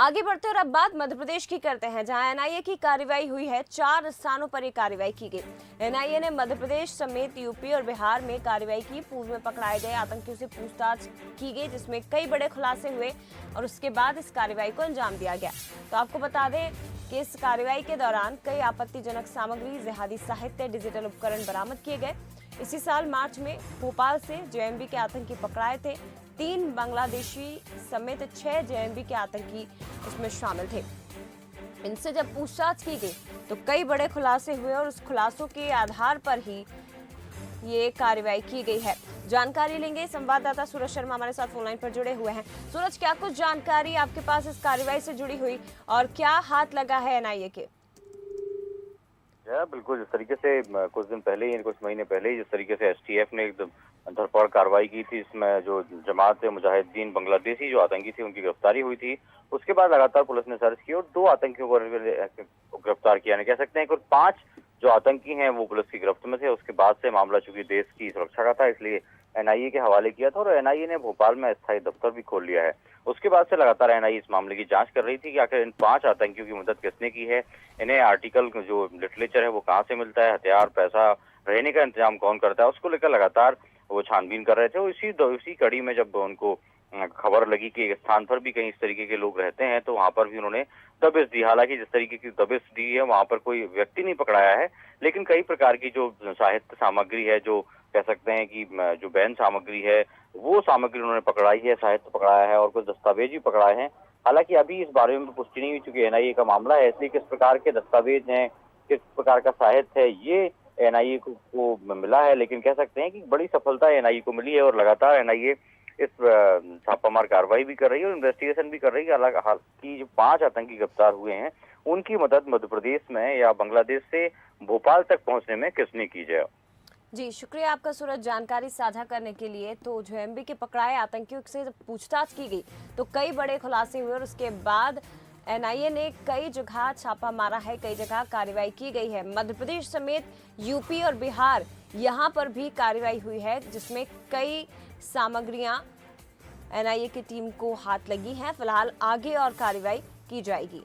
आगे बढ़ते और अब बात मध्य प्रदेश की करते हैं, जहां एनआईए की कार्रवाई हुई है। 4 स्थानों पर यह कार्रवाई की गई। एनआईए ने मध्य प्रदेश समेत यूपी और बिहार में कार्रवाई की। पूर्व में पकड़ाए गए आतंकियों से पूछताछ की गई, जिसमें कई बड़े खुलासे हुए और उसके बाद इस कार्रवाई को अंजाम दिया गया। तो आपको बता दें कि इस कार्रवाई के दौरान कई आपत्तिजनक सामग्री, जिहादी साहित्य, डिजिटल उपकरण बरामद किए गए। इसी साल मार्च में भोपाल से जेएमबी के आतंकी पकड़ाए थे। 3 बांग्लादेशी समेत 6 जेएमबी के आतंकी इसमें शामिल थे। इनसे जब पूछताछ की गई तो कई बड़े खुलासे हुए और उस खुलासों के आधार पर ही ये कार्रवाई की गई है। जानकारी लेंगे, संवाददाता सूरज शर्मा हमारे साथ फोन लाइन पर जुड़े हुए हैं। सूरज, क्या कुछ जानकारी आपके पास इस कार्रवाई से जुड़ी हुई और क्या हाथ लगा है एनआईए के? बिल्कुल, जिस तरीके से कुछ दिन पहले ही, कुछ महीने पहले ही जिस तरीके से एसटीएफ ने एकदम धरपकड़ कार्रवाई की थी, इसमें जो जमात मुजाहिदीन बांग्लादेशी जो आतंकी थी उनकी गिरफ्तारी हुई थी। उसके बाद लगातार पुलिस ने सर्च की और 2 आतंकियों को गिरफ्तार किया। नहीं कह सकते हैं, कुल 5 जो आतंकी हैं वो पुलिस की गिरफ्त में थे। उसके बाद से मामला चूंकि देश की सुरक्षा का था, इसलिए एनआईए के हवाले किया था और एनआईए ने भोपाल में अस्थायी दफ्तर भी खोल लिया है। उसके बाद से लगातार एनआईए इस मामले की जांच कर रही थी कि आखिर इन 5 आतंकियों की मदद किसने की है, इन्हें आर्टिकल जो लिटरेचर है वो कहाँ से मिलता है, हथियार, पैसा, रहने का इंतजाम कौन करता है, उसको लेकर लगातार वो छानबीन कर रहे थे। इसी कड़ी में जब उनको खबर लगी कि एक स्थान पर भी कहीं इस तरीके के लोग रहते हैं, तो वहां पर भी उन्होंने दबिश दी। हालांकि जिस तरीके की दबिश दी है, वहां पर कोई व्यक्ति नहीं पकड़ाया है, लेकिन कई प्रकार की जो साहित्य सामग्री है, जो कह सकते हैं कि जो बैन सामग्री है, वो सामग्री उन्होंने पकड़ाई है, साहित्य पकड़ाया है और कुछ दस्तावेज भी पकड़ाए हैं। हालांकि अभी इस बारे में पुष्टि नहीं हुई, चूंकि एनआईए का मामला है, इसलिए किस प्रकार के दस्तावेज हैं, किस प्रकार का साहित्य है, ये एनआईए को मिला है। लेकिन कह सकते हैं कि बड़ी सफलता एनआईए को मिली है और लगातार एनआईए इस छापामार कार्रवाई भी कर रही है और इन्वेस्टिगेशन भी कर रही है। हालांकि जो 5 आतंकी गिरफ्तार हुए हैं, उनकी मदद मध्य प्रदेश में या बांग्लादेश से भोपाल तक पहुंचने में किसने की जाए। जी, शुक्रिया आपका सूरज, जानकारी साझा करने के लिए। तो जेएमबी के पकड़ाए आतंकियों से जब पूछताछ की गई तो कई बड़े खुलासे हुए और उसके बाद एनआईए ने कई जगह छापा मारा है, कई जगह कार्रवाई की गई है। मध्य प्रदेश समेत यूपी और बिहार, यहाँ पर भी कार्रवाई हुई है, जिसमें कई सामग्रियां एनआईए की टीम को हाथ लगी हैं। फिलहाल आगे और कार्रवाई की जाएगी।